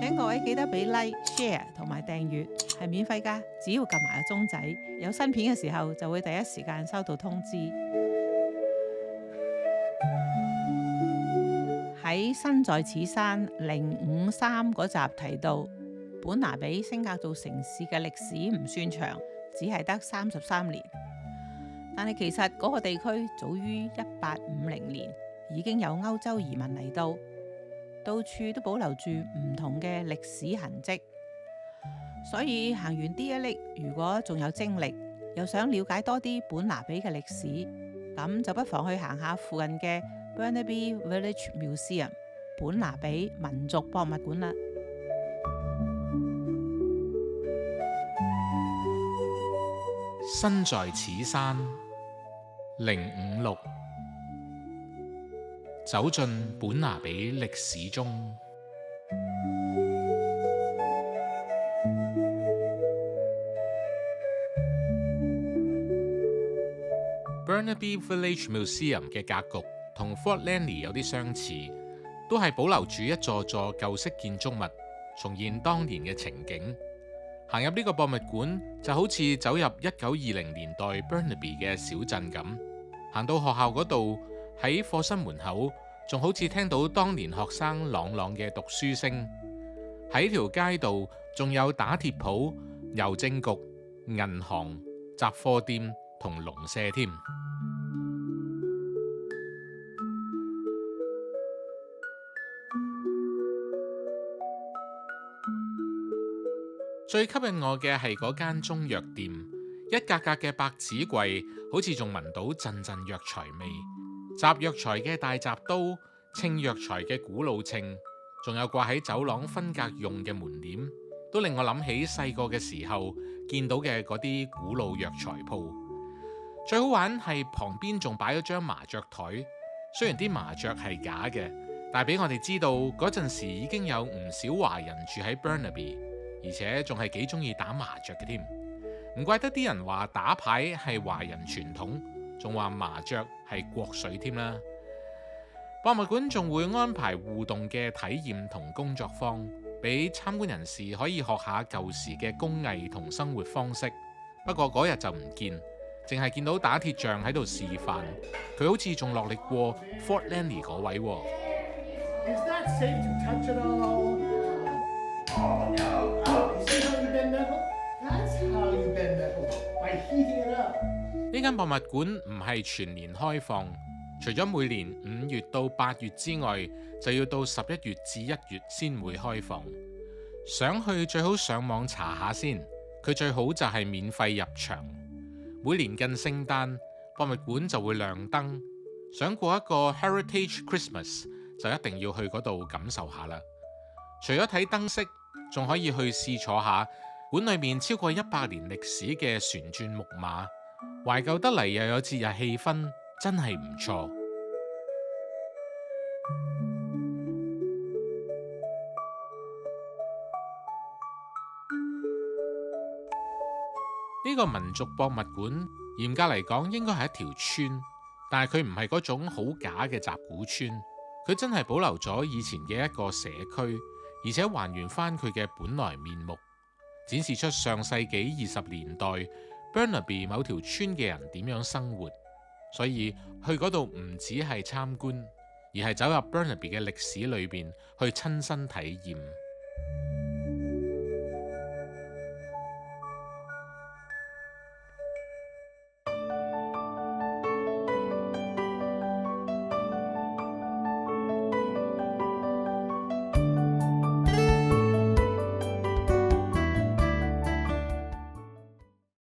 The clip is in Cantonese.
請各位記得俾 like、share 同埋訂閱，係免費㗎，只要撳埋個鐘仔，有新片嘅時候就會第一時間收到通知。喺身在此山053嗰集提到，本拿比升格做城市嘅歷史唔算長，只係得33年。但係其實嗰個地區早於1850年已經有歐洲移民嚟到，到處都保留住唔同嘅歷史痕跡。所以行完呢一哩，如果仲有精力，又想了解多啲本拿比嘅歷史，咁就不妨去行下附近嘅 Burnaby Village Museum 本拿比民族博物館啦。身在此山056，走進本拿比歷史中。Burnaby Village Museum 嘅格局同 Fort Langley 有啲相似，都係保留住一座座舊式建築物，重現當年嘅情景。行入呢個博物館就好似走入1920年代 Burnaby 嘅小鎮咁。行到學校嗰度，喺課室門口仲好似聽到當年學生朗朗嘅讀書聲。喺條街度仲有打鐵鋪、郵政局、銀行、雜貨店同農舍添。最吸引我嘅係嗰間中藥店，一格格嘅白紙櫃，好似仲聞到陣陣藥材味。集藥材嘅大閘刀，稱藥材嘅古老稱，仲有掛喺走廊分隔用嘅門簾，都令我諗起細個嘅時候見到嘅嗰啲古老藥材鋪。最好玩係旁邊仲擺咗張麻雀台，雖然啲麻雀係假嘅，但係俾我哋知道嗰陣時已經有唔少華人住喺 Burnaby， 而且仲係幾中意打麻雀嘅添。唔怪得啲人話打牌係華人傳統，仲話麻雀係國粹添啦。博物館仲會安排互動嘅體驗同工作坊，俾參觀人士可以學下舊時嘅工藝同生活方式。不過嗰日就唔見，淨係見到打鐵匠喺度示範，佢好似仲落力過 Fort Langley 嗰位喎。Is that safe to touch at all? Oh no! Oh, you see how you bend metal? That's how you bend metal, by heating it up. 呢間博物館唔係全年開放，除咗每年5月到8月之外，就要到11月至1月先會開放。想去最好上網查下先，佢最好就係免費入場。每年近聖誕，博物館就會亮燈。想過一個 Heritage Christmas，就一定要去嗰度感受下啦。除咗睇燈飾，仲可以去試坐下館裏面超過100年歷史嘅旋轉木馬，懷舊得嚟又有節日氣氛，真係唔錯。呢個民族博物館嚴格嚟講應該係一條村，但係佢唔係嗰種好假嘅集古村，佢真係保留咗以前嘅一個社區，而且還原翻佢嘅本來面目，展示出上世紀20年代 Burnaby 某條村嘅人點樣生活。所以去嗰度唔只係參觀，而係走入 Burnaby 嘅歷史裏邊去親身體驗。